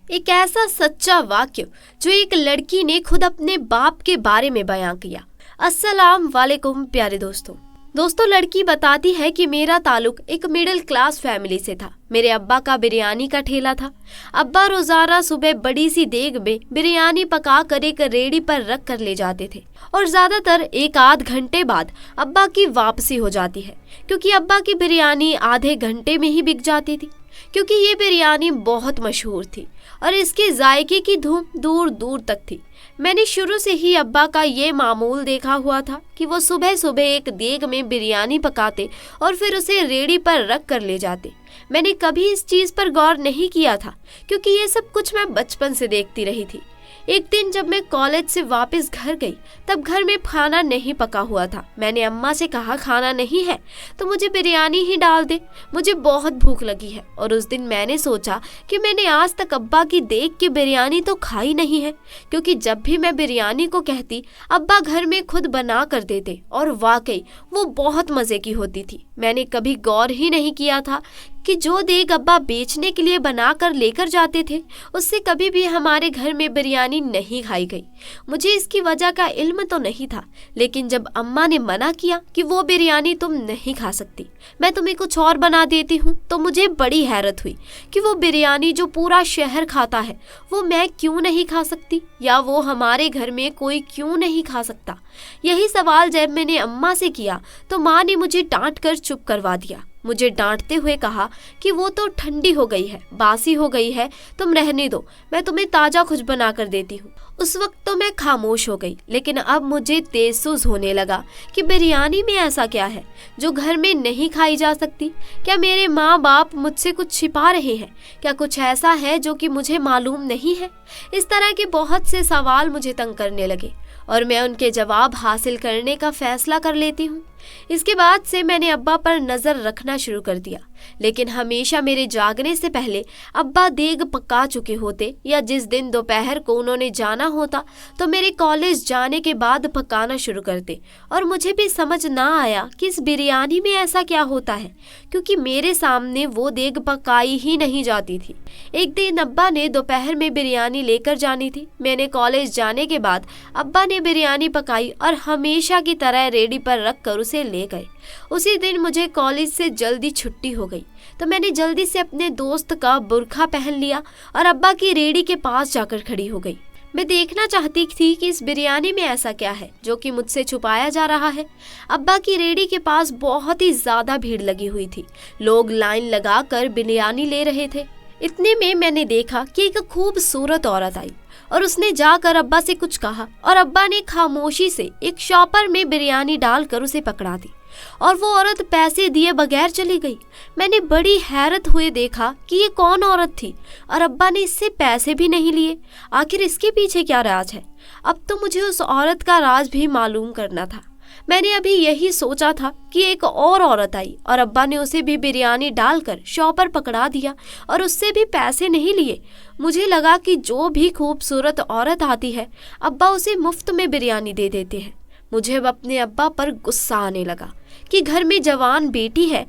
एक ऐसा सच्चा वाक्य जो एक लड़की ने खुद अपने बाप के बारे में बयां किया। अस्सलाम वालेकुम प्यारे दोस्तों, लड़की बताती है कि मेरा ताल्लुक एक मिडिल क्लास फैमिली से था। मेरे अब्बा का बिरयानी का ठेला था। अब्बा रोजाना सुबह बड़ी सी देग में बिरयानी पका कर एक रेडी पर रख कर ले जाते थे और ज्यादातर एक आध घंटे बाद अब्बा की वापसी हो जाती है, क्योंकि अब्बा की बिरयानी आधे घंटे में ही बिक जाती थी। क्योंकि ये बिरयानी बहुत मशहूर थी और इसके जायके की धूम दूर दूर तक थी। मैंने शुरू से ही अब्बा का ये मामूल देखा हुआ था कि वो सुबह सुबह एक देग में बिरयानी पकाते और फिर उसे रेडी पर रख कर ले जाते। मैंने कभी इस चीज़ पर गौर नहीं किया था, क्योंकि ये सब कुछ मैं बचपन से देखती रही थी। एक दिन जब मैं कॉलेज से वापस घर गई, तब घर में खाना नहीं पका हुआ था। मैंने अम्मा से कहा, खाना नहीं है तो मुझे बिरयानी ही डाल दे, मुझे बहुत भूख लगी है। और उस दिन मैंने सोचा कि मैंने आज तक अब्बा की देख के बिरयानी तो खाई नहीं है, क्योंकि जब भी मैं बिरयानी को कहती अब्बा घर में खुद बना कर देते और वाकई वो बहुत मज़े की होती थी। मैंने कभी गौर ही नहीं किया था कि जो देग अब्बा बेचने के लिए बना कर लेकर जाते थे, उससे कभी भी हमारे घर में बिरयानी नहीं खाई गई। मुझे इसकी वजह का इल्म तो नहीं था, लेकिन जब अम्मा ने मना किया कि वो बिरयानी तुम नहीं खा सकती, मैं तुम्हें कुछ और बना देती हूँ, तो मुझे बड़ी हैरत हुई कि वो बिरयानी जो पूरा शहर खाता है वो मैं क्यों नहीं खा सकती, या वो हमारे घर में कोई क्यों नहीं खा सकता। यही सवाल जब मैंने अम्मा से किया तो माँ ने मुझे डांट कर चुप करवा दिया। मुझे डांटते हुए कहा कि वो तो ठंडी हो गई है, बासी हो गई है, तुम रहने दो, मैं तुम्हें ताज़ा कुछ बना कर देती हूँ। उस वक्त तो मैं खामोश हो गई, लेकिन अब मुझे तेज़ुज़ होने लगा कि बिरयानी में ऐसा क्या है जो घर में नहीं खाई जा सकती। क्या मेरे माँ बाप मुझसे कुछ छिपा रहे हैं? क्या कुछ ऐसा है जो कि मुझे मालूम नहीं है? इस तरह के बहुत से सवाल मुझे तंग करने लगे और मैं उनके जवाब हासिल करने का फैसला कर लेती हूँ। इसके बाद से मैंने अब्बा पर नज़र रखना शुरू कर दिया, लेकिन हमेशा मेरे जागने से पहले अब्बा देग पका चुके होते, या जिस दिन दोपहर को उन्होंने जाना होता तो मेरे कॉलेज जाने के बाद पकाना शुरू करते। और मुझे भी समझ ना आया कि इस बिरयानी में ऐसा क्या होता है, क्योंकि मेरे सामने वो देग पकाई ही नहीं जाती थी। एक दिन अब्बा ने दोपहर में बिरयानी लेकर जानी थी। मैंने कॉलेज जाने के बाद अब्बा ने बिरयानी पकाई और हमेशा की तरह रेडी पर रख कर उसे ले गए। उसी दिन मुझे कॉलेज से जल्दी छुट्टी हो गई, तो मैंने जल्दी से अपने दोस्त का बुर्खा पहन लिया और अब्बा की रेडी के पास जाकर खड़ी हो गई। मैं देखना चाहती थी कि इस बिरयानी में ऐसा क्या है जो कि मुझसे छुपाया जा रहा है। अब्बा की रेडी के पास बहुत ही ज्यादा भीड़ लगी हुई थी। लोग लाइन लगा कर बिरयानी ले रहे थे। इतने में मैंने देखा कि एक खूबसूरत औरत आई और उसने जाकर अब्बा से कुछ कहा, और अब्बा ने खामोशी से एक शॉपर में बिरयानी डालकर उसे पकड़ा दी और वो औरत पैसे दिए बगैर चली गई। मैंने बड़ी हैरत हुए देखा कि ये कौन औरत थी और अब्बा ने इससे पैसे भी नहीं लिए। आखिर इसके पीछे क्या राज है? अब तो मुझे उस औरत का राज भी मालूम करना था। मैंने अभी यही सोचा था कि एक और औरत आई और अब्बा ने उसे भी बिरयानी डालकर शॉपर पकड़ा दिया और उससे भी पैसे नहीं लिए। मुझे लगा कि जो भी खूबसूरत औरत आती है अब्बा उसे मुफ्त में बिरयानी दे देते हैं। मुझे अब अपने अब्बा पर गुस्सा आने लगा कि घर में जवान बेटी है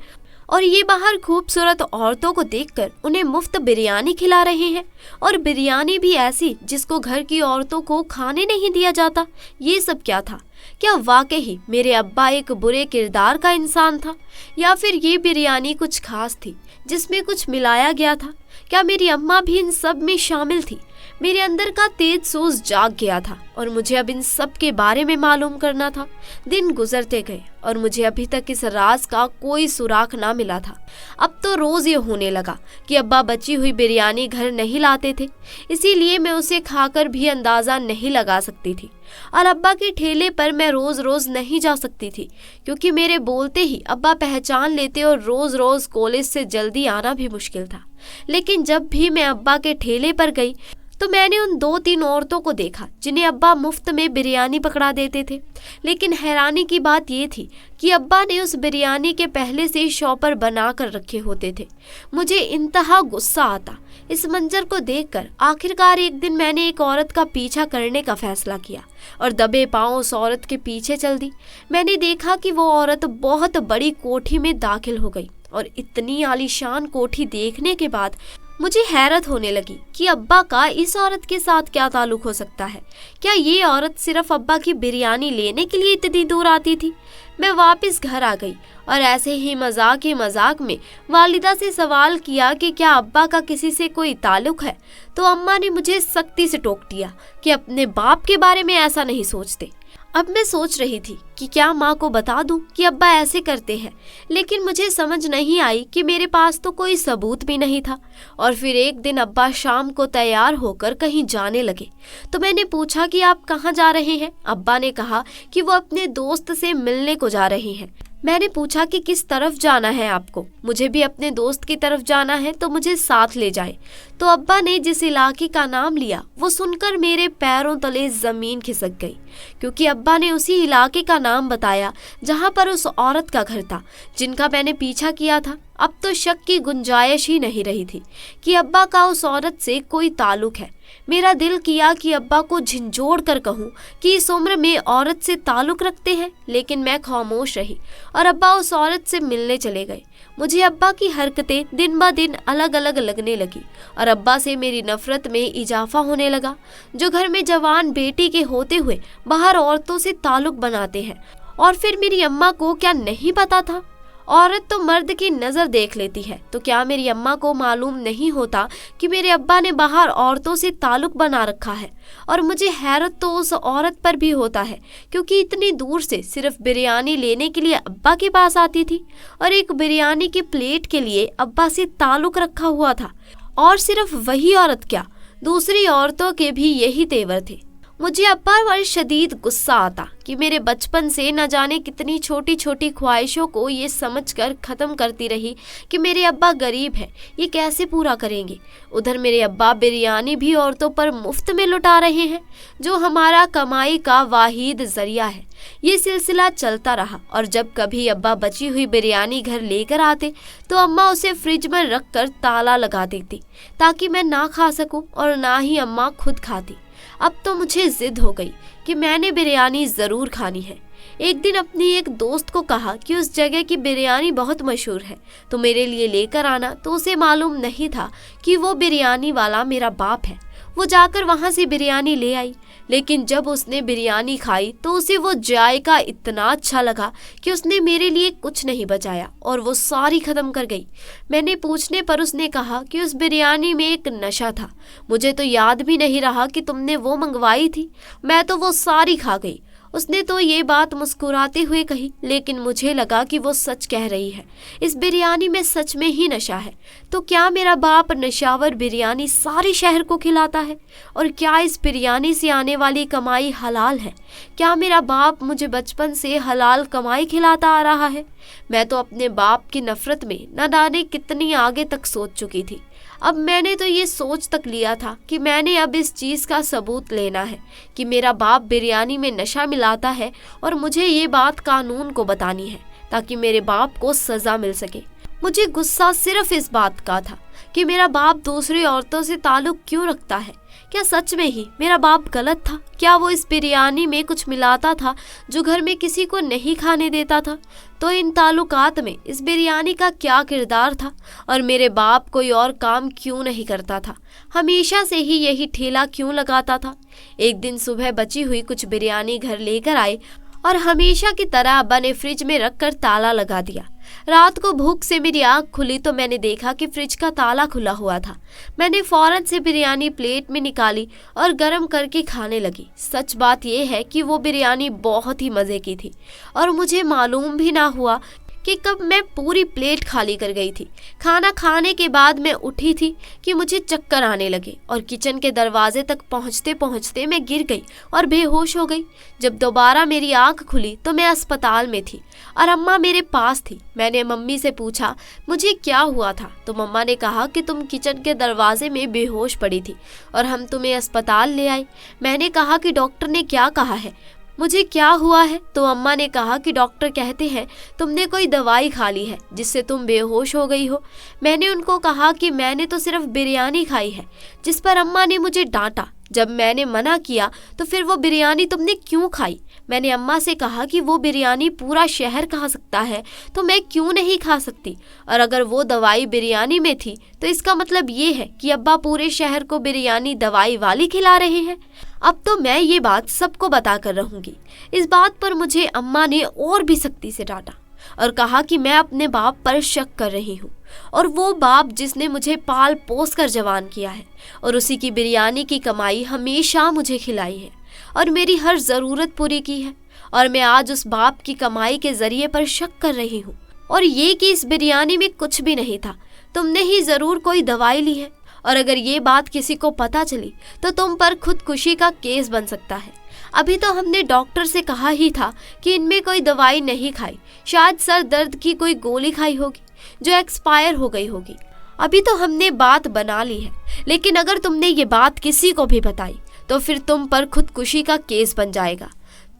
और ये बाहर खूबसूरत औरतों को देखकर उन्हें मुफ्त बिरयानी खिला रहे हैं, और बिरयानी भी ऐसी जिसको घर की औरतों को खाने नहीं दिया जाता। ये सब क्या था? क्या वाकई ही मेरे अब्बा एक बुरे किरदार का इंसान था, या फिर ये बिरयानी कुछ खास थी जिसमें कुछ मिलाया गया था? क्या मेरी अम्मा भी इन सब में शामिल थी? मेरे अंदर का तेज सोच जाग गया था और मुझे अब इन सब के बारे में मालूम करना था। दिन गुजरते गए और मुझे अभी तक इस राज का कोई सुराग ना मिला था। अब तो रोज ये होने लगा कि अब्बा बची हुई बिरयानी घर नहीं लाते थे, इसीलिए मैं उसे खाकर भी अंदाजा नहीं लगा सकती थी। और अब्बा के ठेले पर मैं रोज रोज नहीं जा सकती थी, क्योंकि मेरे बोलते ही अब्बा पहचान लेते और रोज रोज कॉलेज से जल्दी आना भी मुश्किल था। लेकिन जब भी मैं अब्बा के ठेले पर गई तो मैंने उन 2-3 औरतों को देखा जिन्हें अब्बा मुफ्त में बिरयानी पकड़ा देते थे। लेकिन हैरानी की बात ये थी कि अब्बा ने उस बिरयानी के पहले से शॉपर बना कर रखे होते थे। मुझे इंतहा गुस्सा आता इस मंजर को देखकर। आखिरकार एक दिन मैंने एक औरत का पीछा करने का फैसला किया और दबे पांव उस औरत के पीछे चल दी। मैंने देखा कि वो औरत बहुत बड़ी कोठी में दाखिल हो गई और इतनी आलीशान कोठी देखने के बाद मुझे हैरत होने लगी कि अब्बा का इस औरत के साथ क्या ताल्लुक हो सकता है। क्या ये औरत सिर्फ अब्बा की बिरयानी लेने के लिए इतनी दूर आती थी? मैं वापस घर आ गई और ऐसे ही मजाक में वालिदा से सवाल किया कि क्या अब्बा का किसी से कोई ताल्लुक है, तो अम्मा ने मुझे सख्ती से टोक दिया कि अपने बाप के बारे में ऐसा नहीं सोचते। अब मैं सोच रही थी कि क्या माँ को बता दूं कि अब्बा ऐसे करते हैं, लेकिन मुझे समझ नहीं आई कि मेरे पास तो कोई सबूत भी नहीं था। और फिर एक दिन अब्बा शाम को तैयार होकर कहीं जाने लगे, तो मैंने पूछा कि आप कहाँ जा रहे हैं। अब्बा ने कहा कि वो अपने दोस्त से मिलने को जा रहे हैं। मैंने पूछा कि किस तरफ जाना है आपको? मुझे भी अपने दोस्त की तरफ जाना है, तो मुझे साथ ले जाए। तो अब्बा ने जिस इलाके का नाम लिया वो सुनकर मेरे पैरों तले जमीन खिसक गई, क्योंकि अब्बा ने उसी इलाके का नाम बताया जहां पर उस औरत का घर था जिनका मैंने पीछा किया था। अब तो शक की गुंजाइश ही नहीं रही थी कि अब्बा का उस औरत से कोई ताल्लुक है। मेरा दिल किया कि अब्बा को झिंझोड़ कर कहूँ कि इस उम्र में औरत से ताल्लुक रखते हैं, लेकिन मैं खामोश रही और अब्बा उस औरत से मिलने चले गए। मुझे अब्बा की हरकतें दिन ब दिन अलग अलग लगने लगी और अब्बा से मेरी नफरत में इजाफा होने लगा, जो घर में जवान बेटी के होते हुए बाहर औरतों से ताल्लुक बनाते हैं। और फिर मेरी अम्मा को क्या नहीं पता था? औरत तो मर्द की नज़र देख लेती है, तो क्या मेरी अम्मा को मालूम नहीं होता कि मेरे अब्बा ने बाहर औरतों से ताल्लुक बना रखा है? और मुझे हैरत तो उस औरत पर भी होता है, क्योंकि इतनी दूर से सिर्फ बिरयानी लेने के लिए अब्बा के पास आती थी और एक बिरयानी की प्लेट के लिए अब्बा से ताल्लुक रखा हुआ था। और सिर्फ वही औरत क्या, दूसरी औरतों के भी यही तेवर थे। मुझे अब्बा पर शदीद गुस्सा आता कि मेरे बचपन से न जाने कितनी छोटी छोटी ख्वाहिशों को ये समझकर ख़त्म करती रही कि मेरे अब्बा गरीब हैं, ये कैसे पूरा करेंगे। उधर मेरे अब्बा बिरयानी भी औरतों पर मुफ्त में लुटा रहे हैं, जो हमारा कमाई का वाहिद जरिया है। ये सिलसिला चलता रहा और जब कभी अब्बा बची हुई बिरयानी घर लेकर आते तो अम्मा उसे फ्रिज में रख कर ताला लगा देती, ताकि मैं ना खा सकूं और ना ही अम्मा खुद खाती। अब तो मुझे जिद हो गई कि मैंने बिरयानी ज़रूर खानी है। एक दिन अपनी एक दोस्त को कहा कि उस जगह की बिरयानी बहुत मशहूर है, तो मेरे लिए लेकर आना। तो उसे मालूम नहीं था कि वो बिरयानी वाला मेरा बाप है। वो जाकर वहाँ से बिरयानी ले आई, लेकिन जब उसने बिरयानी खाई तो उसे वो जायका इतना अच्छा लगा कि उसने मेरे लिए कुछ नहीं बचाया और वो सारी ख़त्म कर गई। मैंने पूछने पर उसने कहा कि उस बिरयानी में एक नशा था। मुझे तो याद भी नहीं रहा कि तुमने वो मंगवाई थी, मैं तो वो सारी खा गई। उसने तो ये बात मुस्कुराते हुए कही, लेकिन मुझे लगा कि वो सच कह रही है। इस बिरयानी में सच में ही नशा है। तो क्या मेरा बाप नशावर बिरयानी सारे शहर को खिलाता है? और क्या इस बिरयानी से आने वाली कमाई हलाल है? क्या मेरा बाप मुझे बचपन से हलाल कमाई खिलाता आ रहा है? मैं तो अपने बाप की नफरत में न जाने कितनी आगे तक सोच चुकी थी। अब मैंने तो ये सोच तक लिया था कि मैंने अब इस चीज़ का सबूत लेना है कि मेरा बाप बिरयानी में नशा मिलाता है, और मुझे ये बात कानून को बतानी है ताकि मेरे बाप को सज़ा मिल सके। मुझे गुस्सा सिर्फ इस बात का था कि मेरा बाप दूसरी औरतों से ताल्लुक़ क्यों रखता है। क्या सच में ही मेरा बाप गलत था? क्या वो इस बिरयानी में कुछ मिलाता था जो घर में किसी को नहीं खाने देता था? तो इन ताल्लुकात में इस बिरयानी का क्या किरदार था? और मेरे बाप कोई और काम क्यों नहीं करता था? हमेशा से ही यही ठेला क्यों लगाता था? एक दिन सुबह बची हुई कुछ बिरयानी घर लेकर आए और हमेशा की तरह अब्बा ने फ्रिज में रखकर ताला लगा दिया। रात को भूख से मेरी आँख खुली तो मैंने देखा कि फ्रिज का ताला खुला हुआ था। मैंने फौरन से बिरयानी प्लेट में निकाली और गर्म करके खाने लगी। सच बात यह है कि वो बिरयानी बहुत ही मज़े की थी और मुझे मालूम भी ना हुआ कि कब मैं पूरी प्लेट खाली कर गई थी। खाना खाने के बाद मैं उठी थी कि मुझे चक्कर आने लगे और किचन के दरवाजे तक पहुंचते पहुंचते मैं गिर गई और बेहोश हो गई। जब दोबारा मेरी आंख खुली तो मैं अस्पताल में थी और अम्मा मेरे पास थी। मैंने मम्मी से पूछा मुझे क्या हुआ था, तो मम्मा ने कहा कि तुम किचन के दरवाजे में बेहोश पड़ी थी और हम तुम्हें अस्पताल ले आए। मैंने कहा कि डॉक्टर ने क्या कहा है, मुझे क्या हुआ है? तो अम्मा ने कहा कि डॉक्टर कहते हैं तुमने कोई दवाई खा ली है जिससे तुम बेहोश हो गई हो। मैंने उनको कहा कि मैंने तो सिर्फ बिरयानी खाई है, जिस पर अम्मा ने मुझे डांटा जब मैंने मना किया तो फिर वो बिरयानी तुमने क्यों खाई? मैंने अम्मा से कहा कि वो बिरयानी पूरा शहर खा सकता है तो मैं क्यों नहीं खा सकती? और अगर वो दवाई बिरयानी में थी तो इसका मतलब ये है कि अब्बा पूरे शहर को बिरयानी दवाई वाली खिला रहे हैं। अब तो मैं ये बात सबको बता कर रहूंगी। इस बात पर मुझे अम्मा ने और भी सख्ती से डांटा और कहा कि मैं अपने बाप पर शक कर रही हूँ, और वो बाप जिसने मुझे पाल पोस कर जवान किया है और उसी की बिरयानी की कमाई हमेशा मुझे खिलाई है और मेरी हर ज़रूरत पूरी की है, और मैं आज उस बाप की कमाई के जरिए पर शक कर रही हूँ। और ये कि इस बिरयानी में कुछ भी नहीं था, तुमने ही ज़रूर कोई दवाई ली है, और अगर ये बात किसी को पता चली तो तुम पर खुदकुशी का केस बन सकता है। अभी तो हमने डॉक्टर से कहा ही था कि इनमें कोई दवाई नहीं खाई, शायद सर दर्द की कोई गोली खाई होगी जो एक्सपायर हो गई होगी। अभी तो हमने बात बना ली है, लेकिन अगर तुमने ये बात किसी को भी बताई तो फिर तुम पर खुदकुशी का केस बन जाएगा।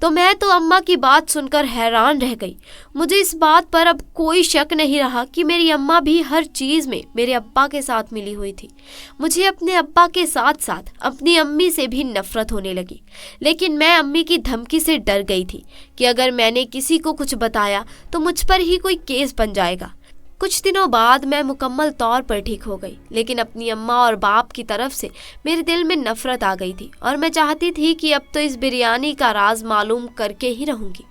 तो मैं तो अम्मा की बात सुनकर हैरान रह गई। मुझे इस बात पर अब कोई शक नहीं रहा कि मेरी अम्मा भी हर चीज़ में मेरे अब्बा के साथ मिली हुई थी। मुझे अपने अब्बा के साथ साथ अपनी अम्मी से भी नफरत होने लगी, लेकिन मैं अम्मी की धमकी से डर गई थी कि अगर मैंने किसी को कुछ बताया तो मुझ पर ही कोई केस बन जाएगा। कुछ दिनों बाद मैं मुकम्मल तौर पर ठीक हो गई, लेकिन अपनी अम्मा और बाप की तरफ से मेरे दिल में नफरत आ गई थी और मैं चाहती थी कि अब तो इस बिरयानी का राज मालूम करके ही रहूंगी।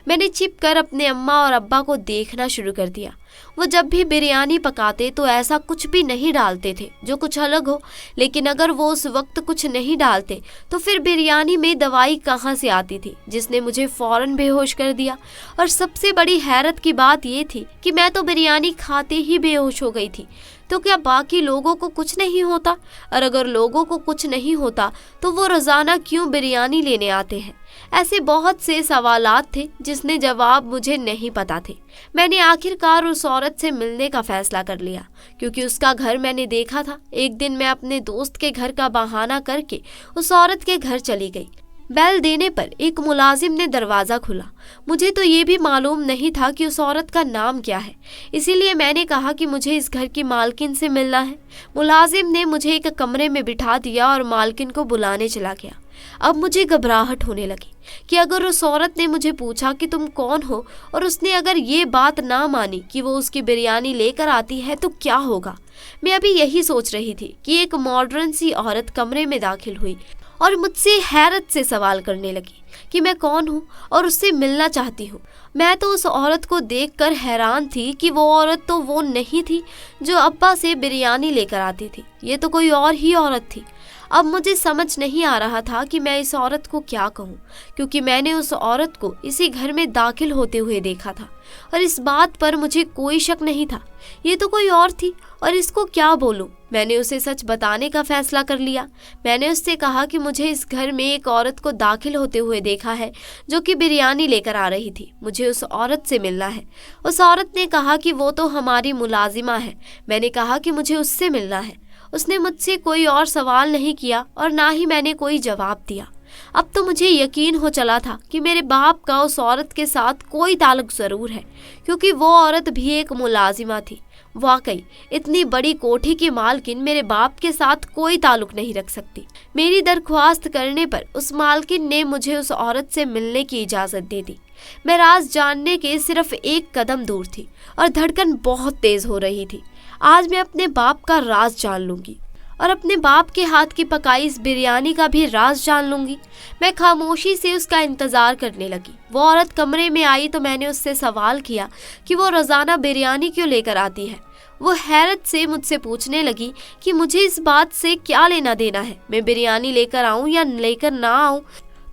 मैंने छिपकर अपने अम्मा और अब्बा को देखना शुरू कर दिया। वो जब भी बिरयानी पकाते तो ऐसा कुछ भी नहीं डालते थे जो कुछ अलग हो, लेकिन अगर वो उस वक्त कुछ नहीं डालते तो फिर बिरयानी में दवाई कहाँ से आती थी जिसने मुझे फौरन बेहोश कर दिया। और सबसे बड़ी हैरत की बात ये थी कि मैं तो बिरयानी खाते ही बेहोश हो गई थी, तो क्या बाकी लोगों को कुछ नहीं होता? और अगर लोगों को कुछ नहीं होता तो वो रोज़ाना क्यों बिरयानी लेने आते हैं? ऐसे बहुत से सवालात थे जिसने जवाब मुझे नहीं पता थे। मैंने आखिरकार उस औरत से मिलने का फैसला कर लिया, क्योंकि उसका घर मैंने देखा था। एक दिन मैं अपने दोस्त के घर का बहाना करके उस औरत के घर चली गई। बेल देने पर एक मुलाजिम ने दरवाज़ा खुला। मुझे तो ये भी मालूम नहीं था कि उस औरत का नाम क्या है, इसीलिए मैंने कहा कि मुझे इस घर की मालकिन से मिलना है। मुलाजिम ने मुझे एक कमरे में बिठा दिया और मालकिन को बुलाने चला गया। अब मुझे घबराहट होने लगी कि अगर उस औरत ने मुझे पूछा कि तुम कौन हो और उसने अगर ये बात ना मानी कि वो उसकी बिरयानी लेकर आती है तो क्या होगा। मैं अभी यही सोच रही थी कि एक मॉडर्न सी औरत कमरे में दाखिल हुई और मुझसे हैरत से सवाल करने लगी कि मैं कौन हूँ और उससे मिलना चाहती हूँ। मैं तो उस औरत को देखकर हैरान थी कि वो औरत तो वो नहीं थी जो अब्बा से बिरयानी लेकर आती थी, ये तो कोई और ही औरत थी। अब मुझे समझ नहीं आ रहा था कि मैं इस औरत को क्या कहूँ, क्योंकि मैंने उस औरत को इसी घर में दाखिल होते हुए देखा था और इस बात पर मुझे कोई शक नहीं था। ये तो कोई और थी और इसको क्या बोलूं। मैंने उसे सच बताने का फैसला कर लिया। मैंने उससे कहा कि मुझे इस घर में एक औरत को दाखिल होते हुए देखा है जो कि बिरयानी लेकर आ रही थी, मुझे उस औरत से मिलना है। उस औरत ने कहा कि वो तो हमारी मुलाजिमा है। मैंने कहा कि मुझे उससे मिलना है। उसने मुझसे कोई और सवाल नहीं किया और ना ही मैंने कोई जवाब दिया। अब तो मुझे यकीन हो चला था कि मेरे बाप का उस औरत के साथ कोई ताल्लुक ज़रूर है, क्योंकि वो औरत भी एक मुलाजिमा थी। वाकई इतनी बड़ी कोठी की मालकिन मेरे बाप के साथ कोई ताल्लुक नहीं रख सकती। मेरी दरख्वास्त करने पर उस मालकिन ने मुझे उस औरत से मिलने की इजाज़त दे दी। मैं राज जानने के सिर्फ एक कदम दूर थी और धड़कन बहुत तेज़ हो रही थी। आज मैं अपने बाप का राज जान लूंगी और अपने बाप के हाथ की पकाई इस बिरयानी का भी राज जान लूंगी। मैं खामोशी से उसका इंतज़ार करने लगी। वो औरत कमरे में आई तो मैंने उससे सवाल किया कि वो रोज़ाना बिरयानी क्यों लेकर आती है। वो हैरत से मुझसे पूछने लगी कि मुझे इस बात से क्या लेना देना है, मैं बिरयानी लेकर आऊँ या लेकर ना आऊँ।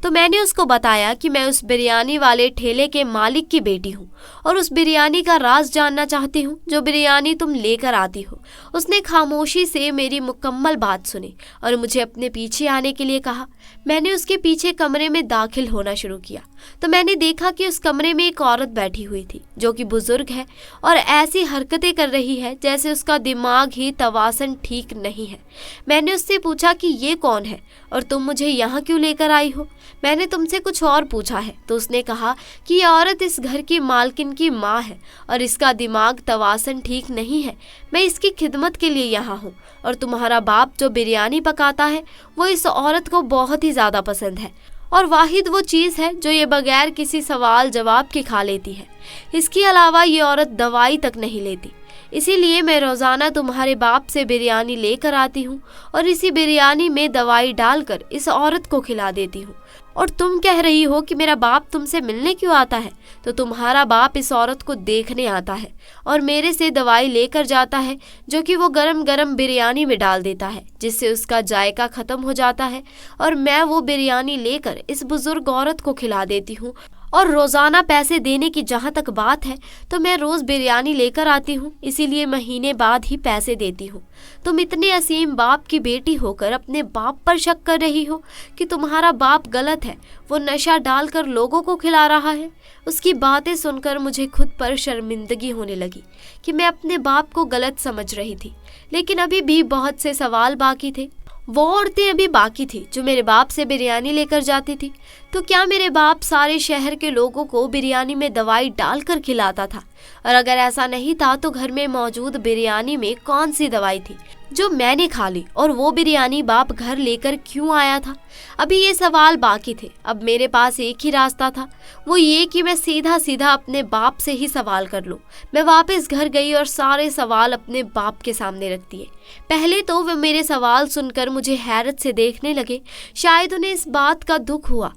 तो मैंने उसको बताया कि मैं उस बिरयानी वाले ठेले के मालिक की बेटी हूँ और उस बिरयानी का राज जानना चाहती हूँ जो बिरयानी तुम लेकर आती हो। उसने खामोशी से मेरी मुकम्मल बात सुनी और मुझे अपने पीछे आने के लिए कहा। मैंने उसके पीछे कमरे में दाखिल होना शुरू किया तो मैंने देखा कि उस कमरे में एक औरत बैठी हुई थी जो कि बुजुर्ग है और ऐसी हरकतें कर रही है जैसे उसका दिमाग ही तवासन ठीक नहीं है। मैंने उससे पूछा कि ये कौन है और तुम मुझे यहाँ क्यों लेकर आई हो। मैंने तुमसे कुछ और पूछा है। तो उसने कहा कि ये औरत इस घर की मालकिन की माँ है और इसका दिमाग तवासन ठीक नहीं है। मैं इसकी खिदमत के लिए यहाँ हूँ और तुम्हारा बाप जो बिरयानी पकाता है वो इस औरत को बहुत ही ज़्यादा पसंद है और वाहिद वो चीज़ है जो ये बगैर किसी सवाल जवाब के खा लेती है। इसके अलावा ये औरत दवाई तक नहीं लेती, इसीलिए मैं रोज़ाना तुम्हारे बाप से बिरयानी लेकर आती हूँ और इसी बिरयानी में दवाई डालकर इस औरत को खिला देती हूँ। और तुम कह रही हो कि मेरा बाप तुमसे मिलने क्यों आता है, तो तुम्हारा बाप इस औरत को देखने आता है और मेरे से दवाई लेकर जाता है जो कि वो गरम गरम बिरयानी में डाल देता है, जिससे उसका जायका ख़त्म हो जाता है और मैं वो बिरयानी लेकर इस बुज़ुर्ग औरत को खिला देती हूँ। और रोज़ाना पैसे देने की जहाँ तक बात है तो मैं रोज़ बिरयानी लेकर आती हूँ, इसीलिए महीने बाद ही पैसे देती हूँ। तुम इतने असीम बाप की बेटी होकर अपने बाप पर शक कर रही हो कि तुम्हारा बाप गलत है, वो नशा डालकर लोगों को खिला रहा है। उसकी बातें सुनकर मुझे खुद पर शर्मिंदगी होने लगी कि मैं अपने बाप को गलत समझ रही थी, लेकिन अभी भी बहुत से सवाल बाकी थे। वो औरतें अभी बाकी थी जो मेरे बाप से बिरयानी लेकर जाती थी। तो क्या मेरे बाप सारे शहर के लोगों को बिरयानी में दवाई डालकर खिलाता था? और अगर ऐसा नहीं था तो घर में मौजूद बिरयानी में कौन सी दवाई थी जो मैंने खा ली और वो बिरयानी बाप घर लेकर क्यों आया था? अभी ये सवाल बाकी थे। अब मेरे पास एक ही रास्ता था, वो ये कि मैं सीधा सीधा अपने बाप से ही सवाल कर लूं। मैं वापस घर गई और सारे सवाल अपने बाप के सामने रख दिए। पहले तो वे मेरे सवाल सुनकर मुझे हैरत से देखने लगे। शायद उन्हें इस बात का दुख हुआ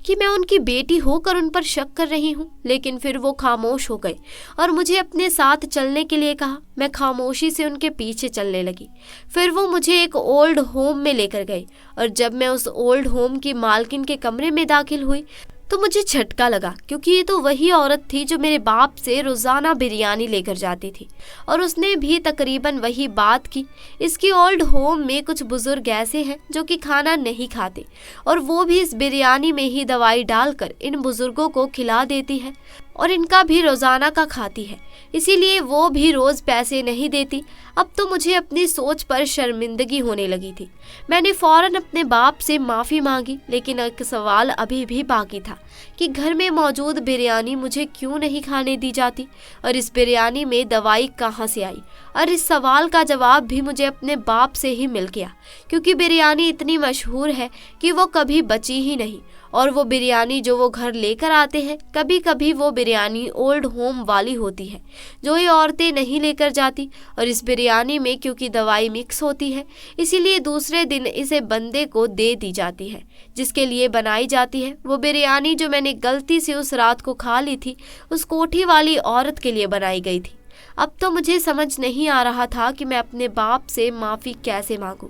कि मैं उनकी बेटी होकर उन पर शक कर रही हूँ, लेकिन फिर वो खामोश हो गए और मुझे अपने साथ चलने के लिए कहा। मैं खामोशी से उनके पीछे चलने लगी। फिर वो मुझे एक ओल्ड होम में लेकर गए और जब मैं उस ओल्ड होम की मालकिन के कमरे में दाखिल हुई तो मुझे झटका लगा, क्योंकि ये तो वही औरत थी जो मेरे बाप से रोज़ाना बिरयानी लेकर जाती थी और उसने भी तकरीबन वही बात की। इसकी ओल्ड होम में कुछ बुजुर्ग ऐसे हैं जो कि खाना नहीं खाते और वो भी इस बिरयानी में ही दवाई डालकर इन बुजुर्गों को खिला देती है और इनका भी रोज़ाना का खाती है, इसीलिए वो भी रोज़ पैसे नहीं देती। अब तो मुझे अपनी सोच पर शर्मिंदगी होने लगी थी। मैंने फ़ौरन अपने बाप से माफ़ी मांगी, लेकिन एक सवाल अभी भी बाकी था कि घर में मौजूद बिरयानी मुझे क्यों नहीं खाने दी जाती और इस बिरयानी में दवाई कहाँ से आई। और इस सवाल का जवाब भी मुझे अपने बाप से ही मिल गया, क्योंकि बिरयानी इतनी मशहूर है कि वो कभी बची ही नहीं। और वो बिरयानी जो वो घर लेकर आते हैं, कभी कभी वो बिरयानी ओल्ड होम वाली होती है जो ये औरतें नहीं लेकर जाती। और इस बिरयानी में क्योंकि दवाई मिक्स होती है, इसीलिए दूसरे दिन इसे बंदे को दे दी जाती है जिसके लिए बनाई जाती है। वो बिरयानी जो मैंने गलती से उस रात को खा ली थी, उस कोठी वाली औरत के लिए बनाई गई थी। अब तो मुझे समझ नहीं आ रहा था कि मैं अपने बाप से माफ़ी कैसे मांगूं।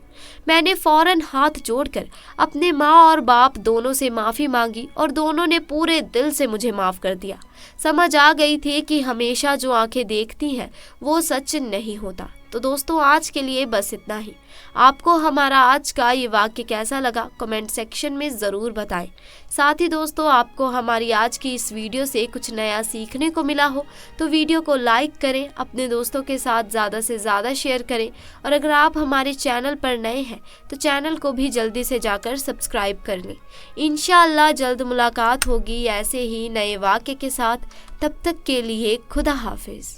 मैंने फ़ौरन हाथ जोड़कर अपने माँ और बाप दोनों से माफ़ी मांगी और दोनों ने पूरे दिल से मुझे माफ़ कर दिया। समझ आ गई थी कि हमेशा जो आंखें देखती हैं वो सच नहीं होता। तो दोस्तों, आज के लिए बस इतना ही। आपको हमारा आज का ये वाक्य कैसा लगा कमेंट सेक्शन में ज़रूर बताएं। साथ ही दोस्तों, आपको हमारी आज की इस वीडियो से कुछ नया सीखने को मिला हो तो वीडियो को लाइक करें, अपने दोस्तों के साथ ज़्यादा से ज़्यादा शेयर करें और अगर आप हमारे चैनल पर नए हैं तो चैनल को भी जल्दी से जाकर सब्सक्राइब कर लें। इंशाअल्लाह जल्द मुलाकात होगी ऐसे ही नए वाक्य के साथ। तब तक के लिए खुदा हाफिज़।